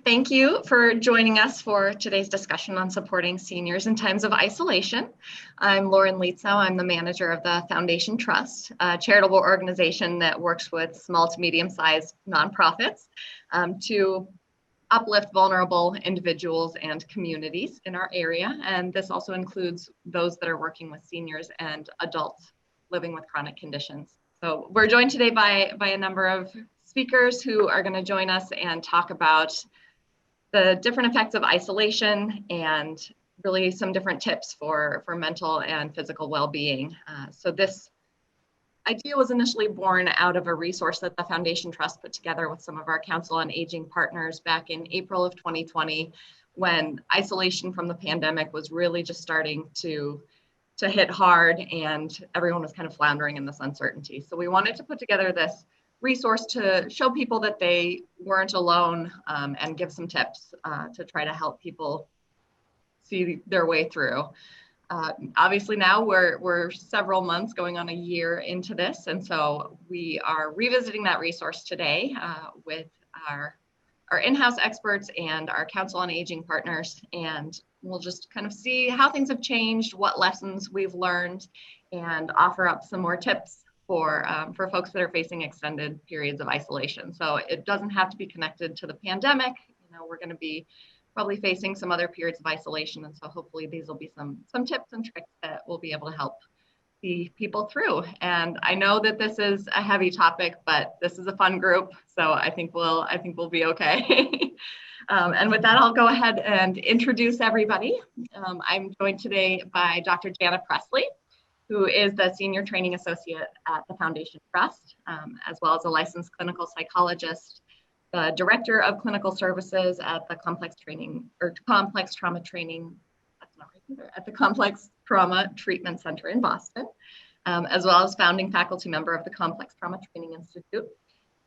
Thank you for joining us for today's discussion on supporting seniors in times of isolation. I'm Lauren Lietzow. I'm the manager of the Foundation Trust, a charitable organization that works with small to medium-sized nonprofits to uplift vulnerable individuals and communities in our area. And this also includes those that are working with seniors and adults living with chronic conditions. So we're joined today by a number of speakers who are going to join us and talk about the different effects of isolation and really some different tips for mental and physical well-being. So this idea was initially born out of a resource that the Foundation Trust put together with some of our Council on Aging partners back in April of 2020, when isolation from the pandemic was really just starting to hit hard and everyone was kind of floundering in this uncertainty. So we wanted to put together this resource to show people that they weren't alone and give some tips to try to help people see their way through. Obviously now we're several months going on a year into this, and so we are revisiting that resource today with our in-house experts and our Council on Aging partners, and we'll just kind of see how things have changed, what lessons we've learned, and offer up some more tips for folks that are facing extended periods of isolation. So it doesn't have to be connected to the pandemic. You know, we're going to be probably facing some other periods of isolation, and so hopefully these will be some tips and tricks that will be able to help see people through. And I know that this is a heavy topic, but this is a fun group, so I think we'll be okay. And with that, I'll go ahead and introduce everybody. I'm joined today by Dr. Jana Presley, who is the Senior Training Associate at the Foundation Trust, as well as a licensed clinical psychologist, the Director of Clinical Services at the Complex Trauma Training, that's not right either, at the Complex Trauma Treatment Center in Boston, as well as founding faculty member of the Complex Trauma Training Institute.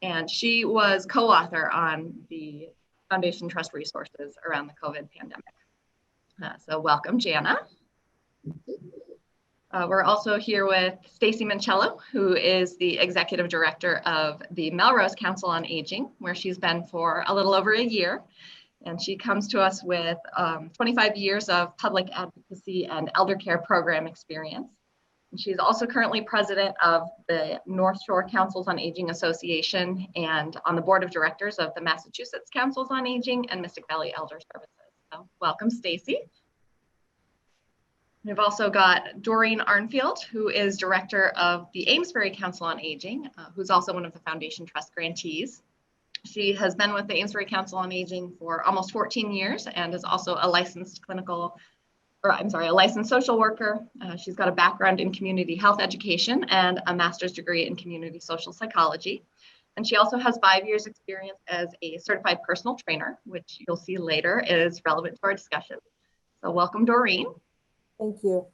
And she was co-author on the Foundation Trust resources around the COVID pandemic. So welcome, Jana. We're also here with Stacy Mancello, who is the Executive Director of the Melrose Council on Aging, where she's been for a little over a year. And she comes to us with 25 years of public advocacy and elder care program experience. And she's also currently president of the North Shore Councils on Aging Association and on the board of directors of the Massachusetts Councils on Aging and Mystic Valley Elder Services. So welcome, Stacy. We've also got Doreen Arnfield, who is director of the Amesbury Council on Aging, who's also one of the Foundation Trust grantees. She has been with the Amesbury Council on Aging for almost 14 years and is also a licensed social worker. She's got a background in community health education and a master's degree in community social psychology. And she also has 5 years experience as a certified personal trainer, which you'll see later is relevant to our discussion. So welcome, Doreen. Thank you.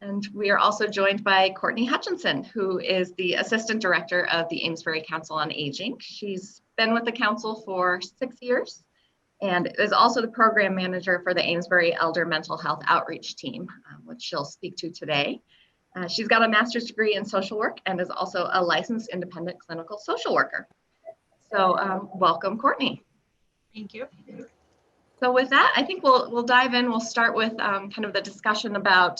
And we are also joined by Courtney Hutchinson, who is the Assistant Director of the Amesbury Council on Aging. She's been with the council for 6 years and is also the program manager for the Amesbury Elder Mental Health Outreach Team, which she'll speak to today. She's got a master's degree in social work and is also a licensed independent clinical social worker. So welcome, Courtney. Thank you. So with that, I think we'll dive in. We'll start with kind of the discussion about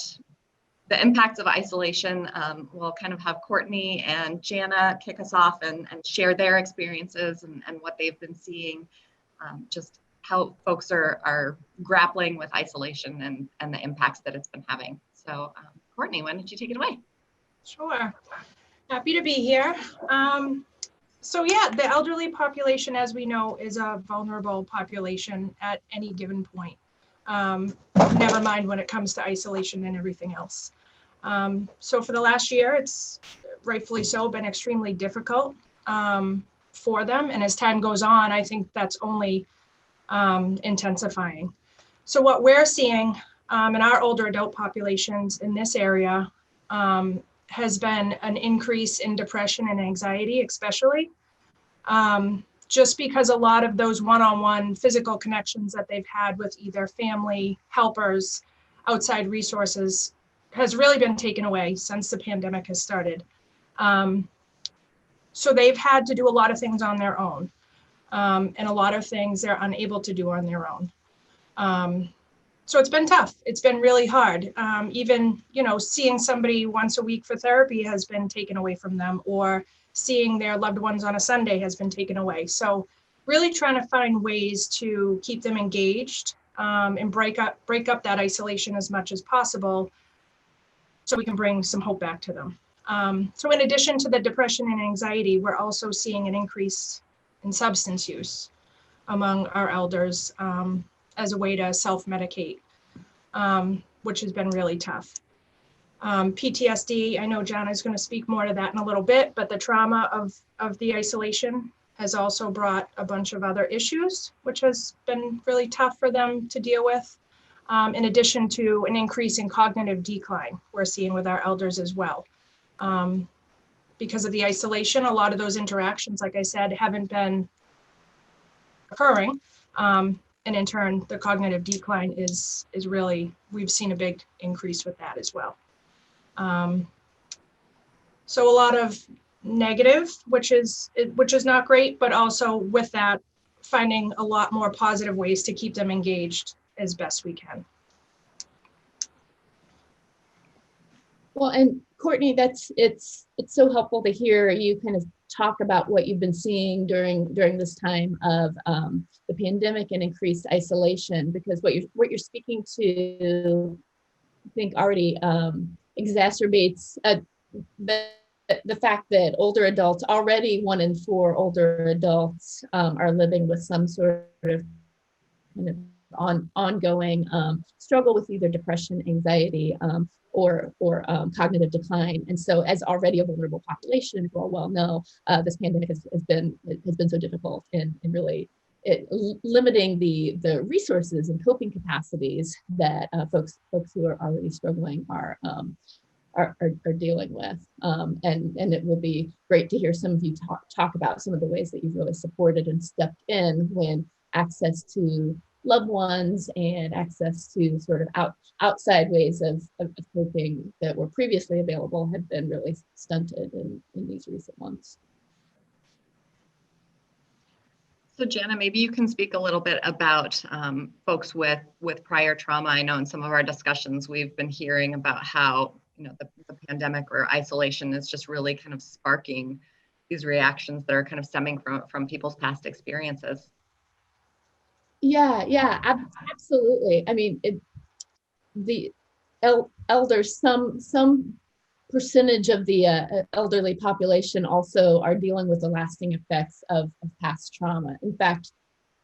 the impacts of isolation. We'll kind of have Courtney and Jana kick us off and share their experiences and what they've been seeing, just how folks are grappling with isolation and the impacts that it's been having. So Courtney, why don't you take it away? Sure. Happy to be here. So yeah, the elderly population, as we know, is a vulnerable population at any given point. Never mind when it comes to isolation and everything else. So for the last year, it's rightfully so been extremely difficult for them. And as time goes on, I think that's only intensifying. So what we're seeing in our older adult populations in this area has been an increase in depression and anxiety, especially just because a lot of those one-on-one physical connections that they've had with either family, helpers, outside resources has really been taken away since the pandemic has started. So they've had to do a lot of things on their own. And a lot of things they're unable to do on their own. So it's been tough. It's been really hard. Even, seeing somebody once a week for therapy has been taken away from them, or seeing their loved ones on a Sunday has been taken away. So really trying to find ways to keep them engaged, and break up that isolation as much as possible, so we can bring some hope back to them. So in addition to the depression and anxiety, we're also seeing an increase in substance use among our elders, as a way to self-medicate, which has been really tough. PTSD, I know John is going to speak more to that in a little bit, but the trauma of the isolation has also brought a bunch of other issues, which has been really tough for them to deal with, in addition to an increase in cognitive decline we're seeing with our elders as well. Because of the isolation, a lot of those interactions, like I said, haven't been occurring. And in turn, the cognitive decline is really, we've seen a big increase with that as well. So a lot of negative, which is not great, but also with that, finding a lot more positive ways to keep them engaged as best we can. Well, and Courtney, it's so helpful to hear you kind of talk about what you've been seeing during this time of the pandemic and increased isolation, because what you're speaking to, I think, already exacerbates the fact that older adults, already 1 in 4 older adults are living with some sort of kind of ongoing struggle with either depression, anxiety, or cognitive decline. And so, as already a vulnerable population, as we all well know, this pandemic has been so difficult in really limiting the resources and coping capacities that folks who are already struggling are dealing with. And it will be great to hear some of you talk about some of the ways that you've really supported and stepped in when access to loved ones and access to sort of outside ways of coping that were previously available have been really stunted in these recent months. So Jana, maybe you can speak a little bit about folks with prior trauma. I know in some of our discussions, we've been hearing about how, the pandemic or isolation is just really kind of sparking these reactions that are kind of stemming from people's past experiences. Yeah, absolutely. I mean, the elders, some percentage of the elderly population also are dealing with the lasting effects of past trauma. In fact,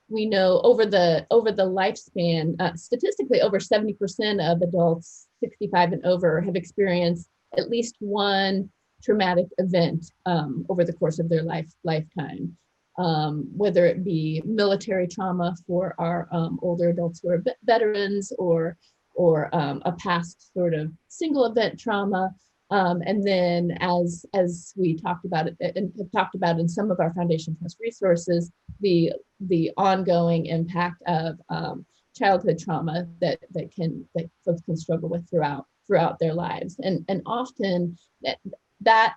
we know over the lifespan, statistically, over 70% of adults 65 and over have experienced at least one traumatic event over the course of their lifetime. Whether it be military trauma for our older adults who are veterans, or a past sort of single event trauma. And then as we talked about it and have talked about in some of our Foundation Trust resources, the ongoing impact of childhood trauma that folks can struggle with throughout their lives. And often that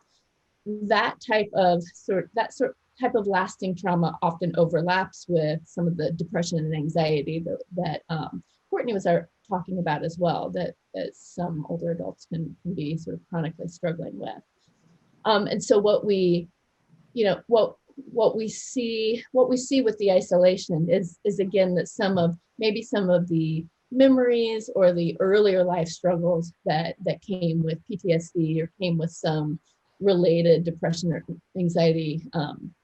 type of lasting trauma often overlaps with some of the depression and anxiety that Courtney was talking about as well, that some older adults can be sort of chronically struggling with. And so what we see with the isolation is again that some of the memories or the earlier life struggles that came with PTSD or came with some related depression or anxiety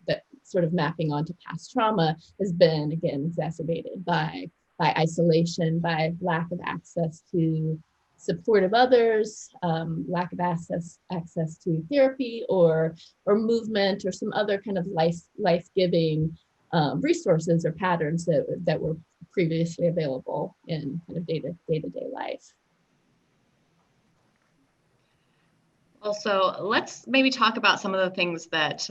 that sort of mapping onto past trauma has been again exacerbated by isolation, by lack of access to support of others, lack of access to therapy or movement or some other kind of life-giving resources or patterns that were previously available in kind of day-to-day life. Also, let's maybe talk about some of the things that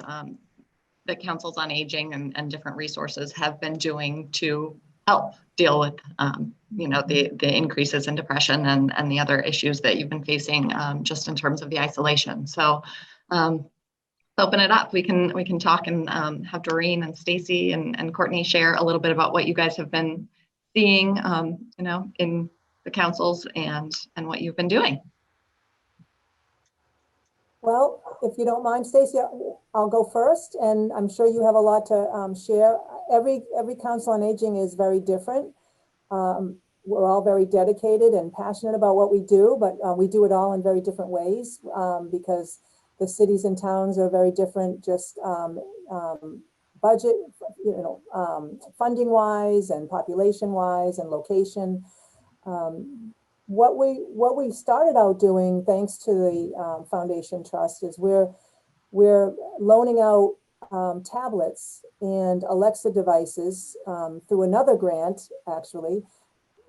the councils on aging and different resources have been doing to help deal with the increases in depression and the other issues that you've been facing just in terms of the isolation. So open it up. We can talk and have Doreen and Stacy and Courtney share a little bit about what you guys have been seeing, in the councils and what you've been doing. Well, if you don't mind, Stacy, I'll go first, and I'm sure you have a lot to share. Every council on aging is very different. We're all very dedicated and passionate about what we do, but we do it all in very different ways because the cities and towns are very different, just budget, funding wise and population wise and location. What we started out doing, thanks to the Foundation Trust, is we're loaning out tablets and Alexa devices through another grant, actually.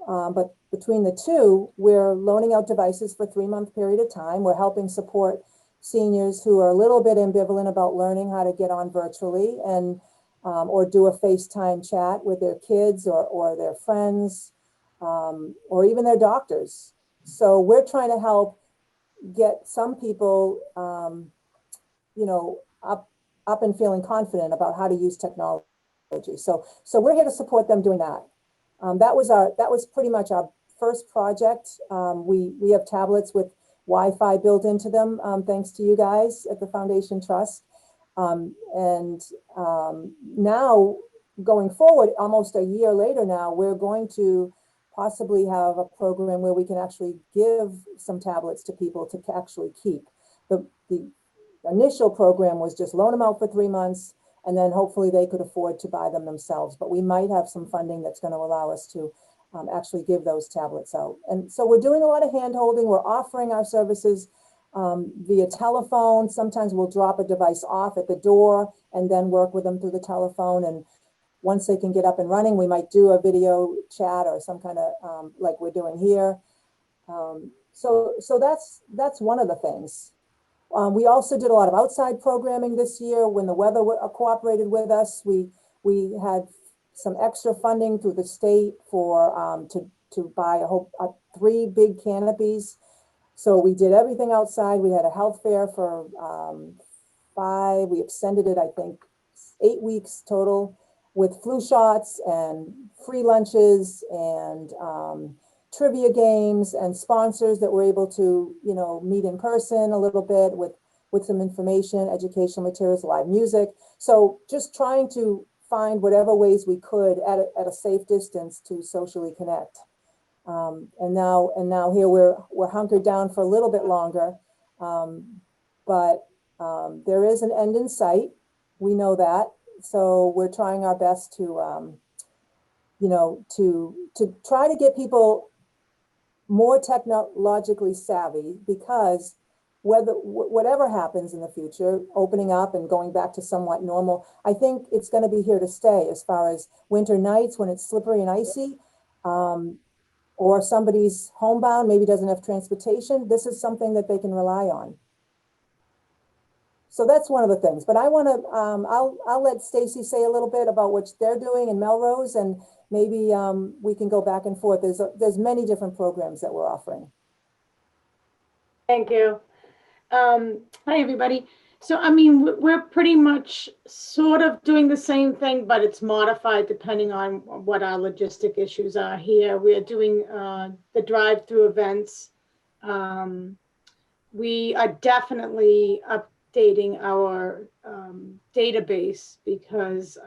But between the two, we're loaning out devices for a 3-month period of time. We're helping support seniors who are a little bit ambivalent about learning how to get on virtually and or do a FaceTime chat with their kids or their friends. Or even their doctors. So we're trying to help get some people, up and feeling confident about how to use technology. So we're here to support them doing that. That was pretty much our first project. We have tablets with Wi-Fi built into them, thanks to you guys at the Foundation Trust. Now going forward, almost a year later now, we're going to possibly have a program where we can actually give some tablets to people to actually keep. The initial program was just loan them out for 3 months, and then hopefully they could afford to buy them themselves. But we might have some funding that's going to allow us to actually give those tablets out. And so we're doing a lot of hand holding. We're offering our services via telephone. Sometimes we'll drop a device off at the door and then work with them through the telephone. And once they can get up and running, we might do a video chat or some kind of like we're doing here. So that's one of the things. We also did a lot of outside programming this year. When the weather cooperated with us, we had some extra funding through the state for to buy 3 big canopies. So we did everything outside. We had a health fair for 5. We extended it, I think, 8 weeks total, with flu shots and free lunches and trivia games and sponsors that were able to, meet in person a little bit with some information, educational materials, live music. So just trying to find whatever ways we could at a safe distance to socially connect. And now here we're hunkered down for a little bit longer, but there is an end in sight. We know that. So we're trying our best to, to try to get people more technologically savvy, because whatever happens in the future, opening up and going back to somewhat normal, I think it's going to be here to stay as far as winter nights when it's slippery and icy, or somebody's homebound, maybe doesn't have transportation. This is something that they can rely on. So that's one of the things, but I want to, I'll let Stacy say a little bit about what they're doing in Melrose, and maybe we can go back and forth. There's many different programs that we're offering. Thank you. Hi, everybody. So, I mean, we're pretty much sort of doing the same thing, but it's modified depending on what our logistic issues are here. We are doing the drive-through events. We are definitely updating our database, because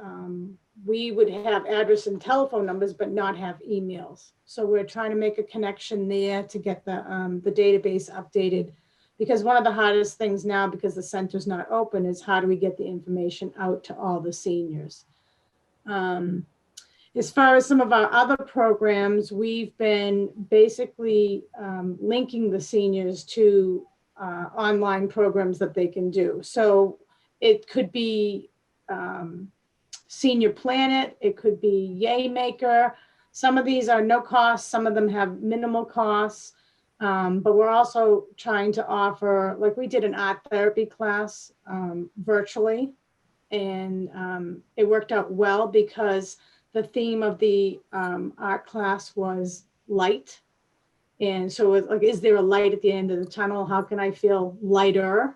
we would have address and telephone numbers, but not have emails. So we're trying to make a connection there to get the database updated. Because one of the hardest things now, because the center's not open, is how do we get the information out to all the seniors? As far as some of our other programs, we've been basically linking the seniors to online programs that they can do. So it could be Senior Planet, it could be Yay Maker. Some of these are no cost, some of them have minimal costs. But we're also trying to offer, like we did an art therapy class virtually, and it worked out well because the theme of the art class was light. And so it's like, is there a light at the end of the tunnel? How can I feel lighter?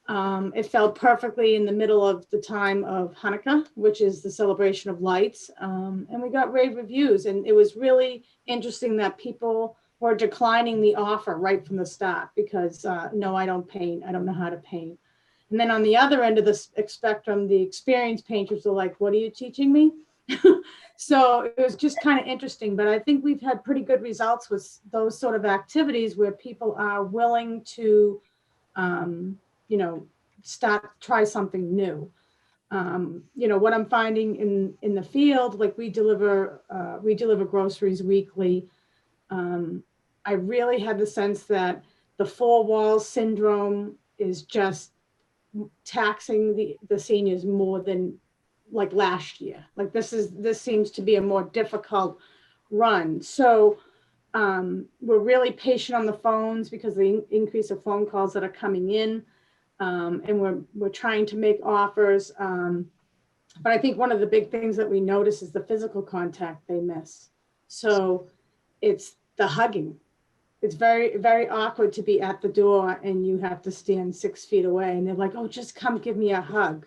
It fell perfectly in the middle of the time of Hanukkah, which is the celebration of lights. And we got rave reviews. And it was really interesting that people were declining the offer right from the start because, no, I don't paint. I don't know how to paint. And then on the other end of the spectrum, the experienced painters are like, what are you teaching me? So it was just kind of interesting. But I think we've had pretty good results with those sort of activities where people are willing to, you know, try something new. You know, what I'm finding in the field, like we deliver groceries weekly. I really had the sense that the four walls syndrome is just taxing the seniors more than like last year. Like this seems to be a more difficult run. So we're really patient on the phones because of the increase of phone calls that are coming in. And we're trying to make offers. But I think one of the big things that we notice is the physical contact they miss. So it's the hugging. It's very, very awkward to be at the door and you have to stand 6 feet away and they're like, oh, just come give me a hug.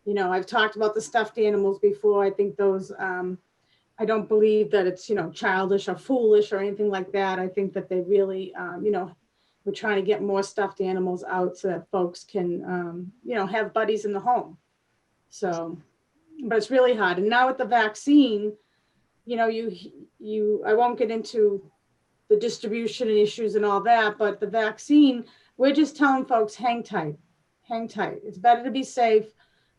You know, I've talked about the stuffed animals before. I think those, I don't believe that it's, you know, childish or foolish or anything like that. I think that they really, you know, we're trying to get more stuffed animals out so that folks can, you know, have buddies in the home. So, but it's really hard. And now with the vaccine, you know, I won't get into the distribution issues and all that, but the vaccine, we're just telling folks, hang tight, hang tight. It's better to be safe.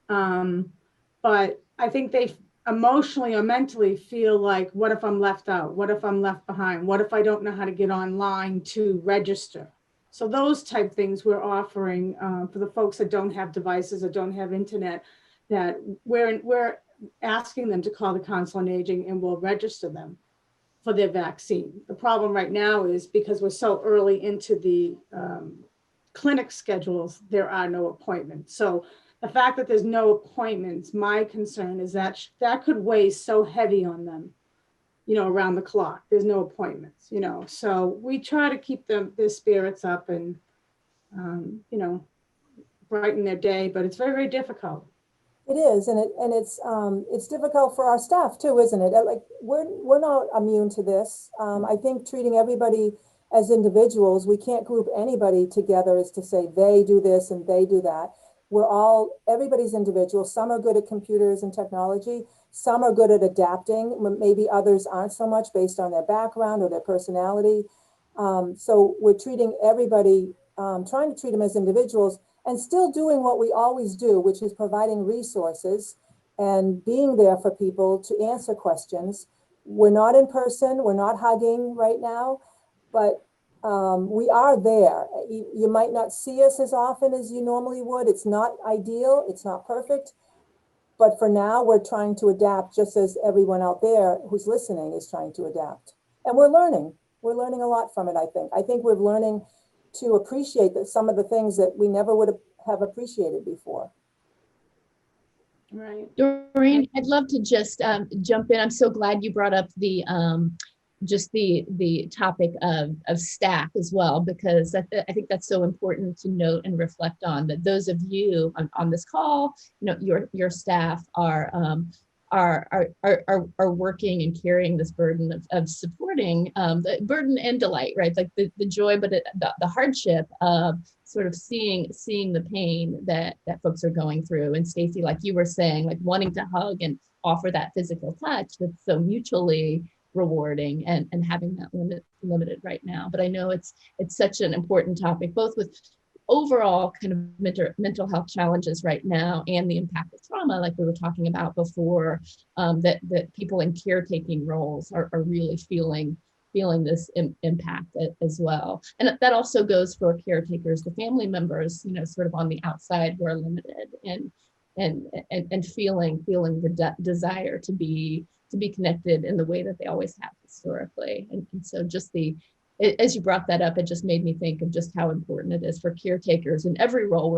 But I think they emotionally or mentally feel like, what if I'm left out? What if I'm left behind? What if I don't know how to get online to register? So those type things we're offering for the folks that don't have devices or don't have internet, that we're asking them to call the Council on Aging and we'll register them for their vaccine. The problem right now is because we're so early into the clinic schedules, there are no appointments. So the fact that there's no appointments, my concern is that that could weigh so heavy on them, you know, around the clock. There's no appointments, you know. So we try to keep their spirits up and, you know, brighten their day, but it's very, very difficult. It is, and it's difficult for our staff too, isn't it? Like we're not immune to this. I think treating everybody as individuals, we can't group anybody together as to say they do this and they do that. Everybody's individual. Some are good at computers and technology. Some are good at adapting. Maybe others aren't so much based on their background or their personality. So we're treating everybody, trying to treat them as individuals and still doing what we always do, which is providing resources and being there for people to answer questions. We're not in person. We're not hugging right now, but we are there. You might not see us as often as you normally would. It's not ideal. It's not perfect. But for now, we're trying to adapt just as everyone out there who's listening is trying to adapt. And we're learning. We're learning a lot from it, I think. I think we're learning to appreciate some of the things that we never would have appreciated before. Right. Doreen, I'd love to just jump in. I'm so glad you brought up the just the topic of staff as well, because I think that's so important to note and reflect on, that those of you on this call, you know, your staff are working and carrying this burden of supporting the burden and delight, right? Like the joy, but the hardship of sort of seeing the pain that folks are going through. And Stacey, like you were saying, like wanting to hug and offer that physical touch that's so mutually rewarding, and having that limited right now. But I know it's such an important topic, both with overall kind of mental health challenges right now and the impact of trauma, like we were talking about before, that people in caretaking roles are really feeling this impact as well. And that also goes for caretakers, the family members, you know, sort of on the outside who are limited and feeling the desire to be connected in the way that they always have historically. And so just as you brought that up, it just made me think of just how important it is for caretakers in every role,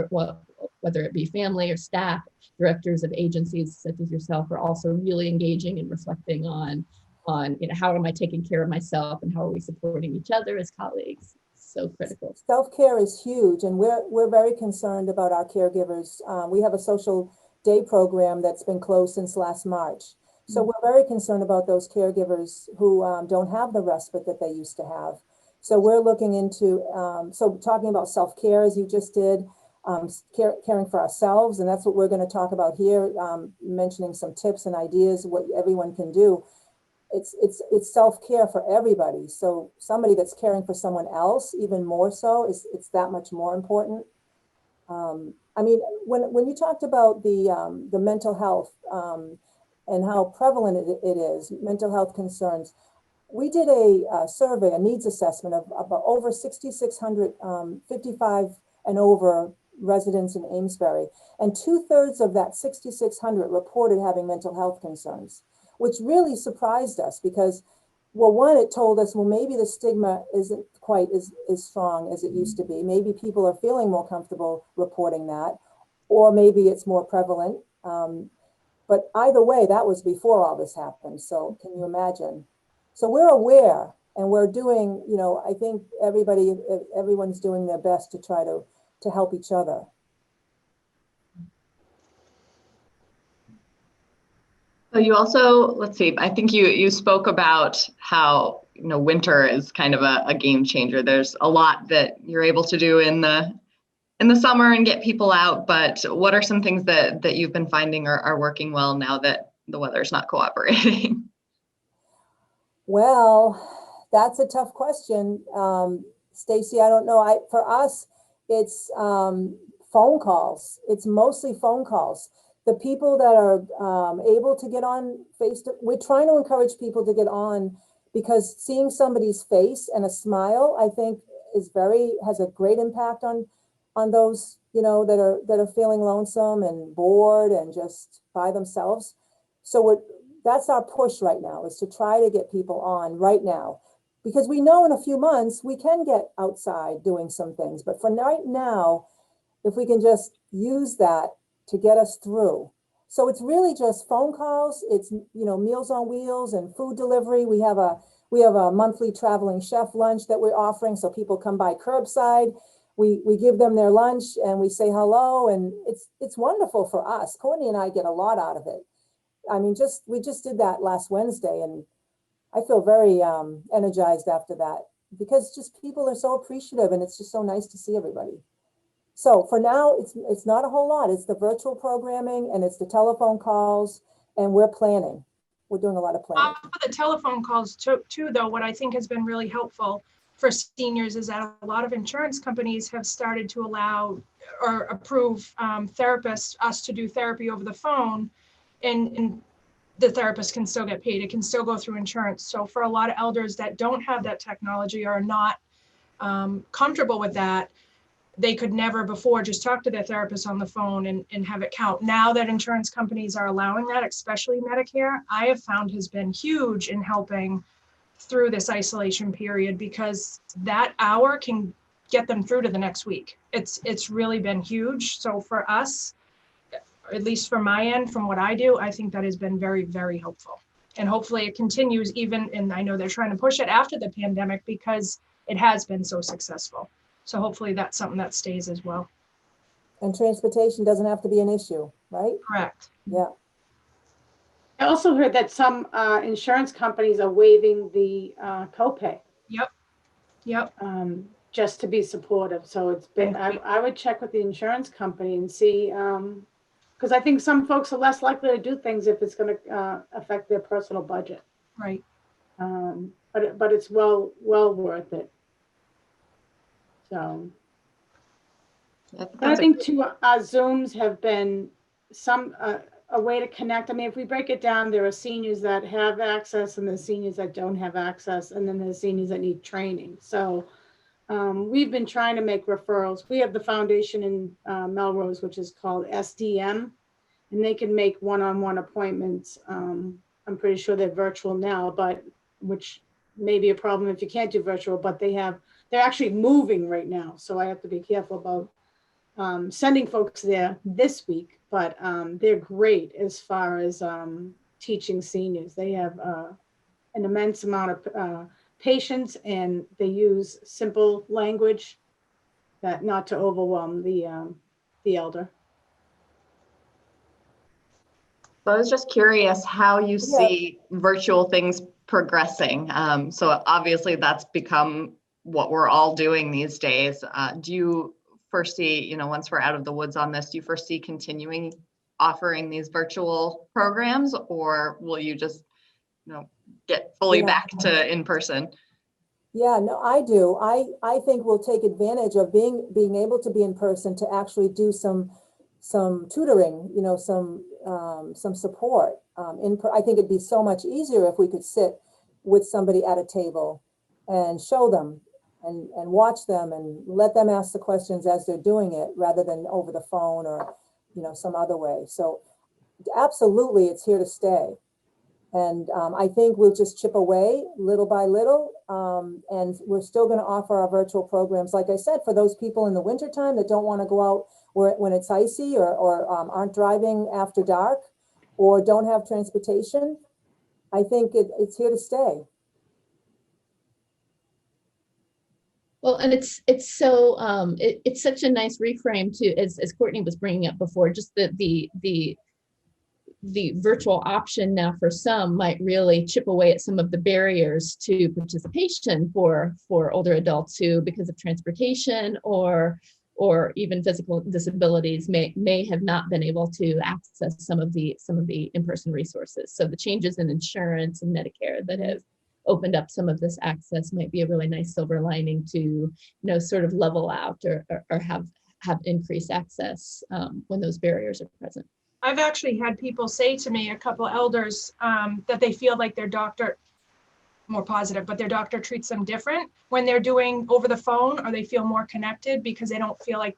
whether it be family or staff, directors of agencies such as yourself, are also really engaging and reflecting on, you know, how am I taking care of myself and how are we supporting each other as colleagues? so critical. Self-care is huge, and we're very concerned about our caregivers. We have a social day program that's been closed since last March. So we're very concerned about those caregivers who don't have the respite that they used to have. So we're looking into, so talking about self-care as you just did, caring for ourselves, and that's what we're going to talk about here, mentioning some tips and ideas, what everyone can do. It's self-care for everybody. So somebody that's caring for someone else, even more so, it's that much more important. I mean, when you talked about the mental health and how prevalent it is, mental health concerns, we did a survey, a needs assessment of about over 6,600 55 and over residents in Amesbury, and 2/3 of that 6,600 reported having mental health concerns, which really surprised us because, well, one, it told us, well, maybe the stigma isn't quite as strong as it used to be. Maybe people are feeling more comfortable reporting that, or maybe it's more prevalent. But either way, that was before all this happened. So can you imagine? So we're aware, and we're doing, you know, I think everyone's doing their best to try to help each other. So you also, let's see, I think you spoke about how, you know, winter is kind of a game changer. There's a lot that you're able to do in the summer and get people out, but what are some things that you've been finding are working well now that the weather's not cooperating? Well, that's a tough question. Stacy, I don't know. For us, it's phone calls. It's mostly phone calls. The people that are able to get on we're trying to encourage people to get on, because seeing somebody's face and a smile, I think, has a great impact on those, you know, that are feeling lonesome and bored and just by themselves. So that's our push right now, is to try to get people on right now, because we know in a few months we can get outside doing some things. But for right now, if we can just use that to get us through. So it's really just phone calls. It's, you know, Meals on Wheels and food delivery. We have a monthly traveling chef lunch that we're offering. So people come by curbside. We give them their lunch and we say hello, and it's wonderful for us. Courtney and I get a lot out of it. I mean, we just did that last Wednesday, and I feel very energized after that, because just people are so appreciative, and it's just so nice to see everybody. So for now, it's not a whole lot. It's the virtual programming and it's the telephone calls, and we're planning. We're doing a lot of planning. For the telephone calls too, though, what I think has been really helpful for seniors is that a lot of insurance companies have started to allow or approve us to do therapy over the phone, and the therapist can still get paid. It can still go through insurance. So for a lot of elders that don't have that technology or are not comfortable with that, they could never before just talk to their therapist on the phone and have it count. Now that insurance companies are allowing that, especially Medicare, I have found has been huge in helping through this isolation period, because that hour can get them through to the next week. It's really been huge. So for us, at least from my end, from what I do, I think that has been very, very helpful. And hopefully it continues even, and I know they're trying to push it after the pandemic because it has been so successful. So hopefully that's something that stays as well. And transportation doesn't have to be an issue, right? Correct. Yeah. I also heard that some insurance companies are waiving the copay. Yep. Just to be supportive. So it's been, I would check with the insurance company and see, because I think some folks are less likely to do things if it's going to affect their personal budget. Right. But it's well worth it. So, I think too, our Zooms have been a way to connect. I mean, if we break it down, there are seniors that have access and there's seniors that don't have access, and then there's seniors that need training. So we've been trying to make referrals. We have the foundation in Melrose, which is called SDM, and they can make one-on-one appointments. I'm pretty sure they're virtual now, but which may be a problem if you can't do virtual, but they're actually moving right now. So I have to be careful about sending folks there this week, but they're great as far as teaching seniors. They have an immense amount of patience, and they use simple language that not to overwhelm the elder. So I was just curious how you Yeah. see virtual things progressing. So obviously that's become what we're all doing these days. Do you foresee, you know, once we're out of the woods on this, do you foresee continuing offering these virtual programs, or will you just, you know, get fully Yeah. back to in person? Yeah, no, I do. I think we'll take advantage of being able to be in person to actually do some tutoring, you know, some support. I think it'd be so much easier if we could sit with somebody at a table and show them and watch them and let them ask the questions as they're doing it, rather than over the phone or, you know, some other way. So absolutely, it's here to stay. And I think we'll just chip away little by little. And we're still going to offer our virtual programs, like I said, for those people in the wintertime that don't want to go out when it's icy, or aren't driving after dark, or don't have transportation. I think it's here to stay. Well, and it's so it's such a nice reframe to, as Courtney was bringing up before, just the virtual option now for some might really chip away at some of the barriers to participation for older adults who, because of transportation or even physical disabilities, may have not been able to access some of the in-person resources. So the changes in insurance and Medicare that have opened up some of this access might be a really nice silver lining to, you know, sort of level out or have increased access when those barriers are present. I've actually had people say to me, a couple elders, that they feel like their doctor, more positive, but their doctor treats them different when they're doing over the phone, or they feel more connected because they don't feel like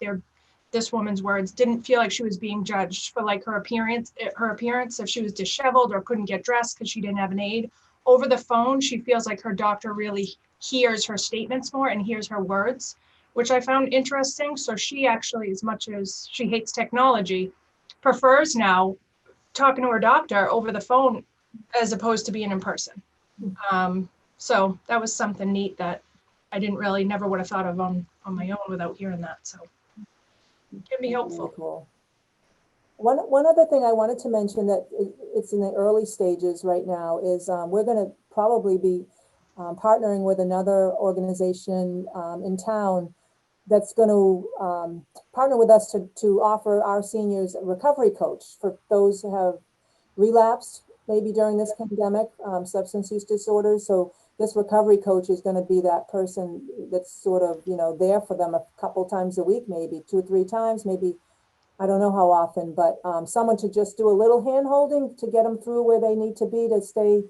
this woman's words, didn't feel like she was being judged for like her appearance, if she was disheveled or couldn't get dressed because she didn't have an aide. Over the phone, she feels like her doctor really hears her statements more and hears her words, which I found interesting. So she actually, as much as she hates technology, prefers now talking to her doctor over the phone as opposed to being in person. So that was something neat that I never would have thought of on my own without hearing that. So it can be helpful. Really cool. One other thing I wanted to mention that it's in the early stages right now is we're going to probably be partnering with another organization in town that's going to partner with us to offer our seniors a recovery coach for those who have relapsed maybe during this pandemic, substance use disorders. So this recovery coach is going to be that person that's sort of, you know, there for them a couple times a week, maybe 2 or 3 times, maybe, I don't know how often, but someone to just do a little hand holding to get them through where they need to be to stay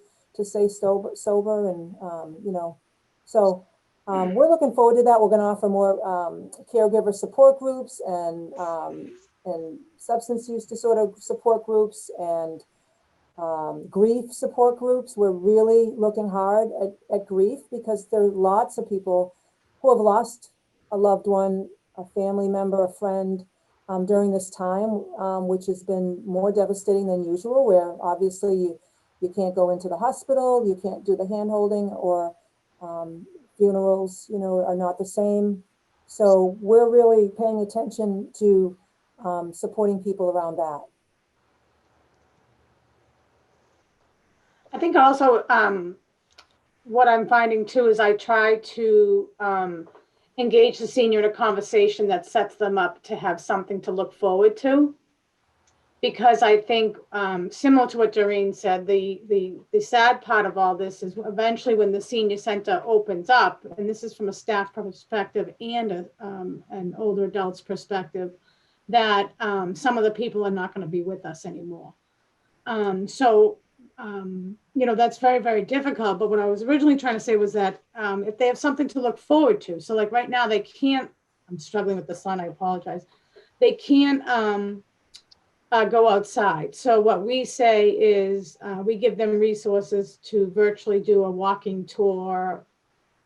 sober and, you know, so we're looking forward to that. We're going to offer more caregiver support groups and substance use disorder support groups and grief support groups. We're really looking hard at grief because there are lots of people who have lost a loved one, a family member, a friend during this time, which has been more devastating than usual, where obviously you can't go into the hospital, you can't do the hand holding, or funerals, you know, are not the same. So we're really paying attention to supporting people around that. I think also what I'm finding too is I try to engage the senior in a conversation that sets them up to have something to look forward to. Because I think similar to what Doreen said, the sad part of all this is eventually when the senior center opens up, and this is from a staff perspective and an older adult's perspective, that some of the people are not going to be with us anymore. You know, that's very, very difficult. But what I was originally trying to say was that if they have something to look forward to, so like right now they can't, I'm struggling with the sun, I apologize. They can't go outside. So what we say is we give them resources to virtually do a walking tour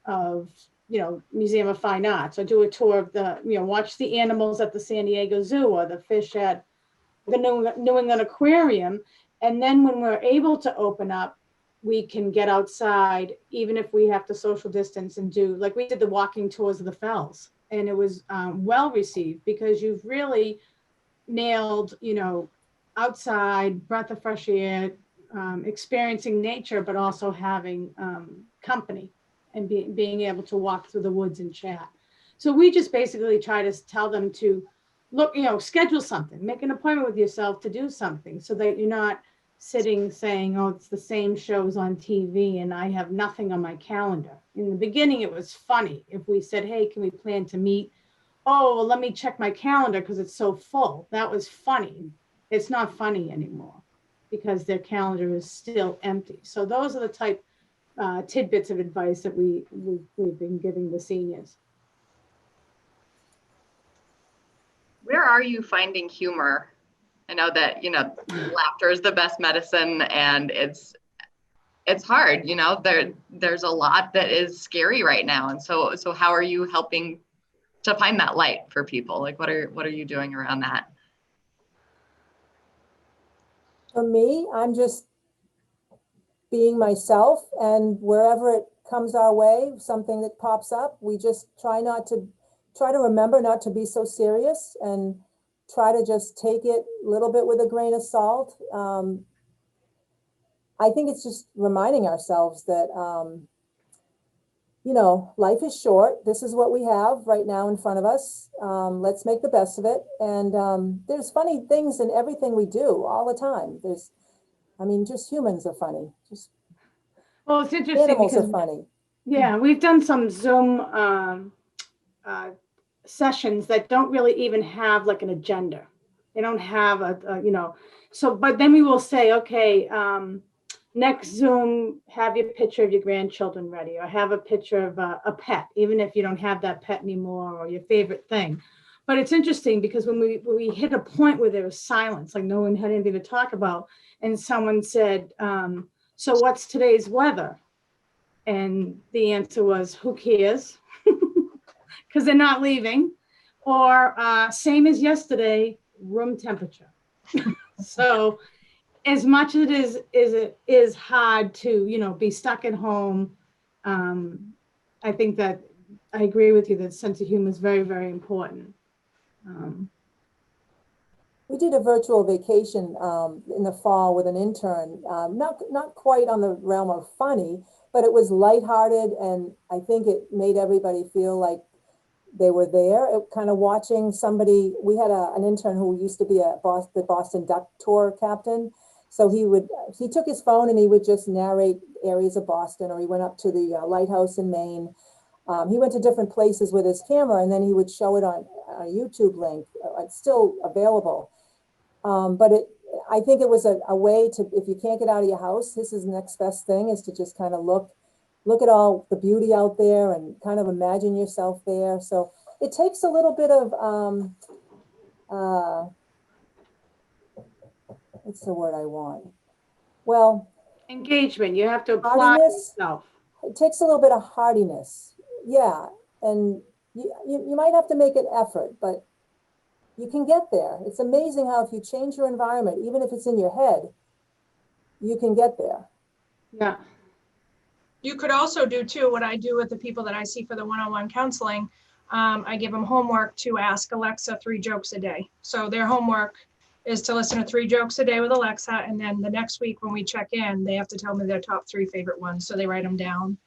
of, you know, Museum of Fine Arts, or do a tour of the, you know, watch the animals at the San Diego Zoo or the fish at the New England Aquarium. And then when we're able to open up, we can get outside, even if we have to social distance and do, like we did the walking tours of the fells. And it was well received because you've really nailed, outside, breath of fresh air, experiencing nature, but also having company and being able to walk through the woods and chat. So we just basically try to tell them to look, schedule something, make an appointment with yourself to do something so that you're not sitting saying, oh, it's the same shows on TV and I have nothing on my calendar. In the beginning, it was funny if we said, hey, can we plan to meet? Oh, well, let me check my calendar because it's so full. That was funny. It's not funny anymore because their calendar is still empty. So those are the type tidbits of advice that we've been giving the seniors. Where are you finding humor? I know that, laughter is the best medicine, and it's hard, there's a lot that is scary right now. And so how are you helping to find that light for people? Like, what are you doing around that? For me, I'm just being myself, and wherever it comes our way, something that pops up, we just try to remember not to be so serious and try to just take it a little bit with a grain of salt. I think it's just reminding ourselves that, life is short. This is what we have right now in front of us. Let's make the best of it. And there's funny things in everything we do all the time. Just humans are funny. Just well, it's interesting animals because, are funny. Yeah, we've done some Zoom sessions that don't really even have like an agenda. They don't have so, but then we will say, okay, next Zoom, have your picture of your grandchildren ready, or have a picture of a pet, even if you don't have that pet anymore, or your favorite thing. But it's interesting because when we hit a point where there was silence, like no one had anything to talk about, and someone said, so what's today's weather? And the answer was, who cares? Because they're not leaving. Or same as yesterday, room temperature. So as much as it is hard to, be stuck at home, I think that I agree with you that sense of humor is very, very important. We did a virtual vacation in the fall with an intern, not quite on the realm of funny, but it was lighthearted, and I think it made everybody feel like they were there. Kind of watching somebody. We had an intern who used to be the Boston Duck tour captain. So he took his phone and he would just narrate areas of Boston, or he went up to the lighthouse in Maine. He went to different places with his camera, and then he would show it on a YouTube link. It's still available. But I think it was a way to, if you can't get out of your house, this is the next best thing, is to just kind of look at all the beauty out there and kind of imagine yourself there. So it takes a little bit of, what's the word I want? Well, engagement. You have to apply hardiness. yourself. It takes a little bit of hardiness. Yeah. And you might have to make an effort, but you can get there. It's amazing how if you change your environment, even if it's in your head, you can get there. Yeah. You could also do too, what I do with the people that I see for the one-on-one counseling, I give them homework to ask Alexa 3 jokes a day. So their homework is to listen to 3 jokes a day with Alexa. And then the next week when we check in, they have to tell me their top 3 favorite ones. So they write them down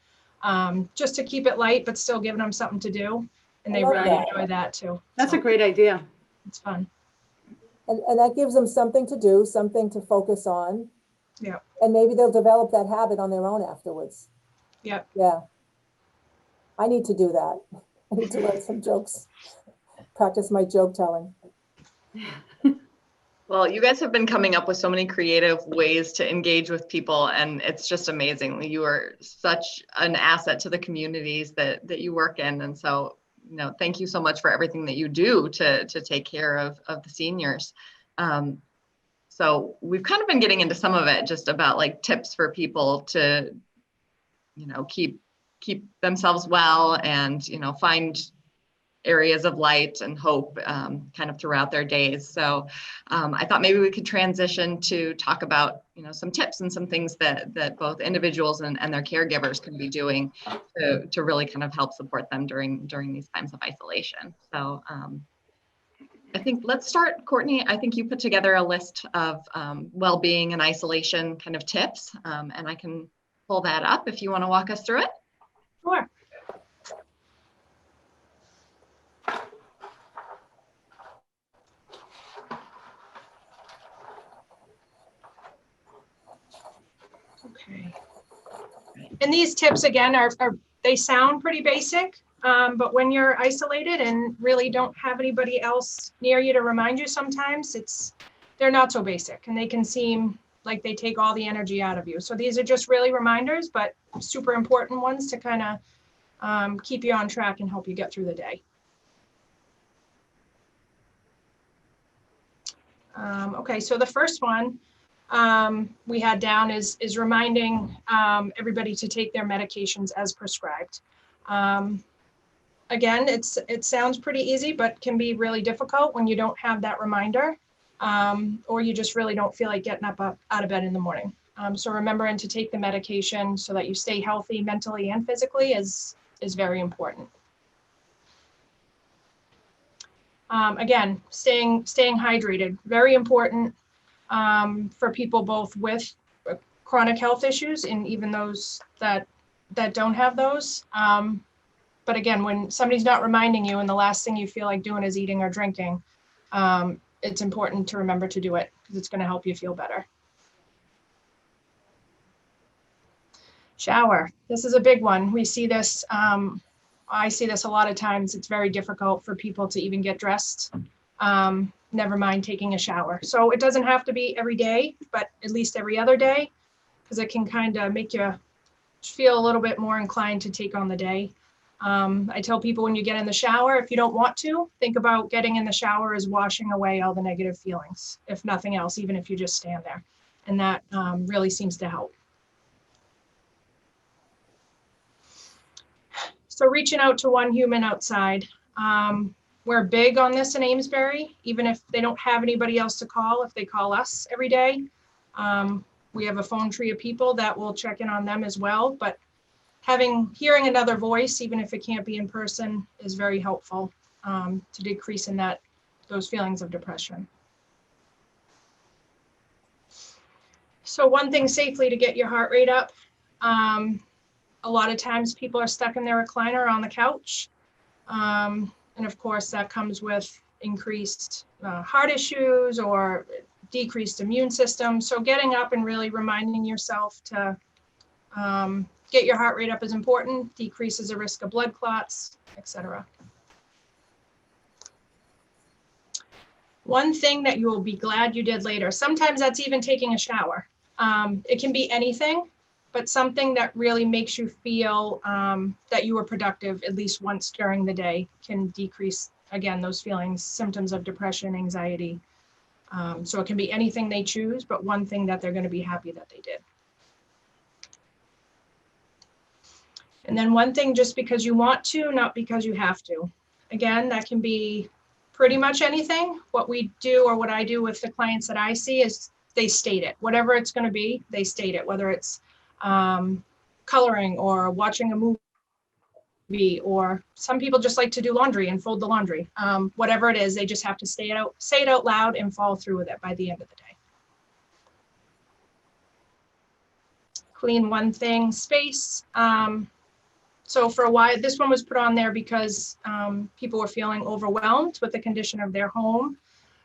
just to keep it light, but still giving them something to do. And they really enjoy that too. That's a great idea. It's fun. And that gives them something to do, something to focus on. Yeah. And maybe they'll develop that habit on their own afterwards. Yep. Yeah. I need to do that. I need to learn some jokes, practice my joke telling. Well, you guys have been coming up with so many creative ways to engage with people, and it's just amazing. You are such an asset to the communities that you work in. And so, thank you so much for everything that you do to take care of the seniors. So we've kind of been getting into some of it, just about like tips for people to, keep themselves well and, find areas of light and hope kind of throughout their days. So I thought maybe we could transition to talk about, some tips and some things that both individuals and their caregivers can be doing to really kind of help support them during these times of isolation. So I think let's start, Courtney. I think you put together a list of well-being and isolation kind of tips, and I can pull that up if you want to walk us through it. Sure. Okay. And these tips, again, they sound pretty basic, but when you're isolated and really don't have anybody else near you to remind you, sometimes they're not so basic, and they can seem like they take all the energy out of you. So these are just really reminders, but super important ones to kind of keep you on track and help you get through the day. Okay, so the first one we had down is reminding everybody to take their medications as prescribed. Again, it sounds pretty easy, but can be really difficult when you don't have that reminder, or you just really don't feel like getting up out of bed in the morning. So remembering to take the medication so that you stay healthy mentally and physically is very important. Again, staying hydrated, very important for people both with chronic health issues and even those that don't have those. But again, when somebody's not reminding you and the last thing you feel like doing is eating or drinking, it's important to remember to do it because it's going to help you feel better. Shower. This is a big one. We see this. I see this a lot of times. It's very difficult for people to even get dressed, never mind taking a shower. So it doesn't have to be every day, but at least every other day, because it can kind of make you feel a little bit more inclined to take on the day. I tell people when you get in the shower, if you don't want to, think about getting in the shower as washing away all the negative feelings, if nothing else, even if you just stand there. And that really seems to help. So reaching out to one human outside. We're big on this in Amesbury, even if they don't have anybody else to call, if they call us every day. We have a phone tree of people that will check in on them as well, but hearing another voice, even if it can't be in person, is very helpful to decrease in those feelings of depression. So one thing safely to get your heart rate up. A lot of times people are stuck in their recliner on the couch. And of course that comes with increased heart issues or decreased immune system. So getting up and really reminding yourself to get your heart rate up is important, decreases the risk of blood clots, etc. One thing that you will be glad you did later, sometimes that's even taking a shower. It can be anything, but something that really makes you feel that you were productive at least once during the day can decrease, again, those feelings, symptoms of depression, anxiety. So it can be anything they choose, but one thing that they're going to be happy that they did. And then one thing just because you want to, not because you have to. Again, that can be pretty much anything. What we do or what I do with the clients that I see is they state it. Whatever it's going to be, they state it, whether it's coloring or watching a movie, or some people just like to do laundry and fold the laundry. Whatever it is, they just have to say it out loud and follow through with it by the end of the day. Clean one thing, space. So for a while, this one was put on there because people were feeling overwhelmed with the condition of their home.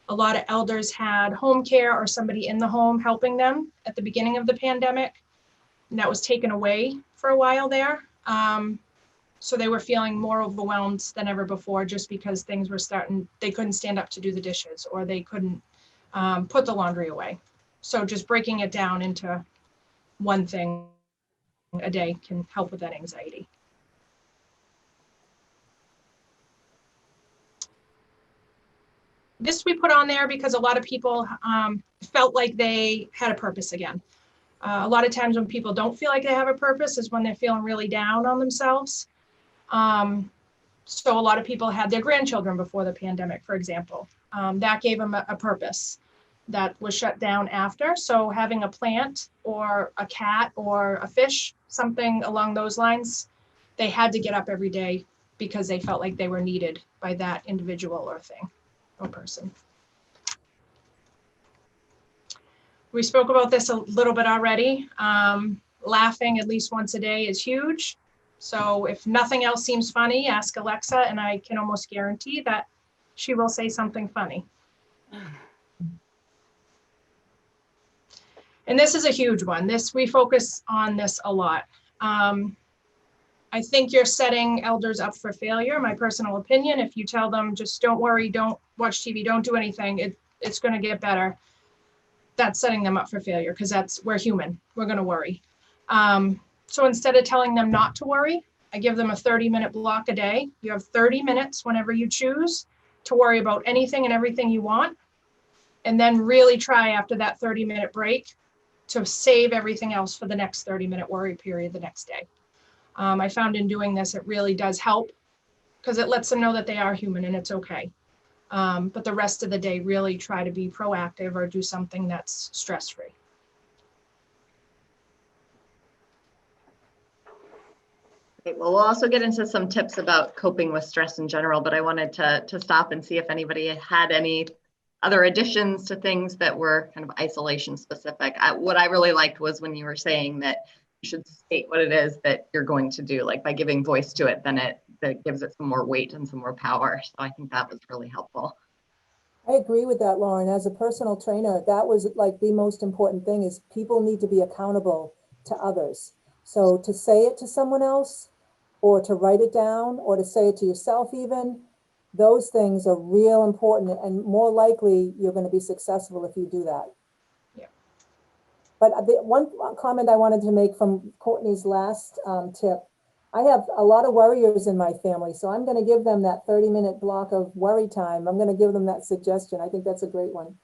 A lot of elders had home care or somebody in the home helping them at the beginning of the pandemic. And that was taken away for a while there. So they were feeling more overwhelmed than ever before just because things were they couldn't stand up to do the dishes or they couldn't put the laundry away. So just breaking it down into one thing a day can help with that anxiety. This we put on there because a lot of people felt like they had a purpose again. A lot of times when people don't feel like they have a purpose is when they're feeling really down on themselves. So a lot of people had their grandchildren before the pandemic, for example. That gave them a purpose that was shut down after. So having a plant or a cat or a fish, something along those lines, they had to get up every day because they felt like they were needed by that individual or thing or person. We spoke about this a little bit already. Laughing at least once a day is huge. So if nothing else seems funny, ask Alexa, and I can almost guarantee that she will say something funny. And this is a huge one. We focus on this a lot. I think you're setting elders up for failure, my personal opinion. If you tell them, just don't worry, don't watch TV, don't do anything, it's going to get better. That's setting them up for failure because we're human. We're going to worry. So instead of telling them not to worry, I give them a 30-minute block a day. You have 30 minutes whenever you choose to worry about anything and everything you want. And then really try after that 30-minute break to save everything else for the next 30-minute worry period the next day. I found in doing this, it really does help because it lets them know that they are human and it's okay. But the rest of the day, really try to be proactive or do something that's stress-free. Okay, well, we'll also get into some tips about coping with stress in general, but I wanted to stop and see if anybody had any other additions to things that were kind of isolation specific. What I really liked was when you were saying that you should state what it is that you're going to do, like by giving voice to it, then that gives it some more weight and some more power. So I think that was really helpful. I agree with that, Lauren. As a personal trainer, that was like the most important thing is people need to be accountable to others. So to say it to someone else or to write it down or to say it to yourself even, those things are real important and more likely you're going to be successful if you do that. Yeah. But the one comment I wanted to make from Courtney's last tip, I have a lot of worriers in my family, so I'm going to give them that 30-minute block of worry time. I'm going to give them that suggestion. I think that's a great one.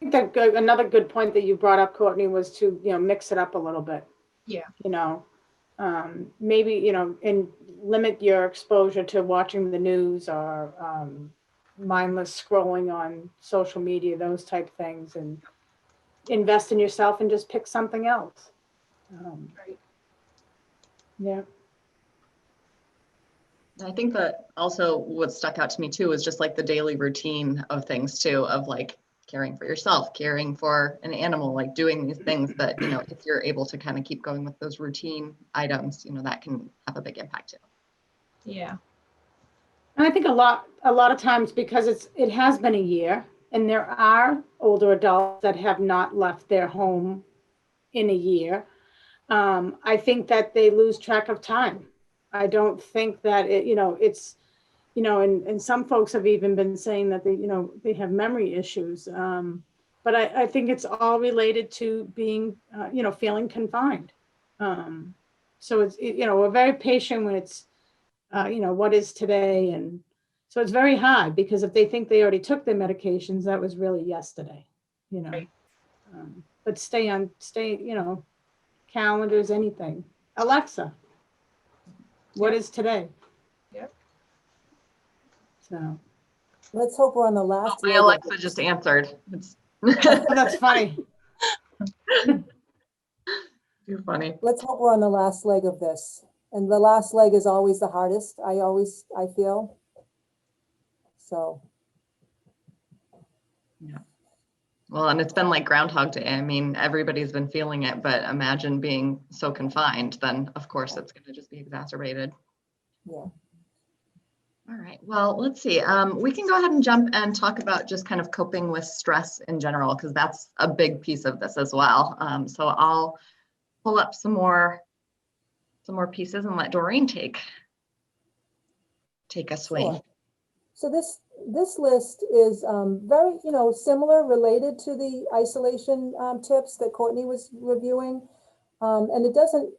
I think that another good point that you brought up, Courtney, was to, mix it up a little bit. Yeah. Maybe, and limit your exposure to watching the news or mindless scrolling on social media, those type things, and invest in yourself and just pick something else. Right. Yeah. I think that also what stuck out to me too was just like the daily routine of things too, of like caring for yourself, caring for an animal, like doing these things that, if you're able to kind of keep going with those routine items, that can have a big impact too. Yeah. And I think a lot of times because it has been a year and there are older adults that have not left their home in a year. I think that they lose track of time. I don't think that it's, and some folks have even been saying that they have memory issues. But I think it's all related to being, feeling confined. So it's, we're very patient when it's, what is today? And so it's very hard because if they think they already took their medications, that was really yesterday, Right. But stay, calendars, anything. Alexa, what is today? Yep. So let's hope we're on the last. My Alexa just answered. That's funny. Too funny. Let's hope we're on the last leg of this. And the last leg is always the hardest, I feel. So. Yeah. Well, and it's been like Groundhog Day. I mean, everybody's been feeling it, but imagine being so confined, then of course it's going to just be exacerbated. Yeah. All right, well, let's see. We can go ahead and jump and talk about just kind of coping with stress in general, because that's a big piece of this as well. So I'll pull up some more pieces and let Doreen take a swing. Sure. So this list is very, similar, related to the isolation tips that Courtney was reviewing. And it doesn't,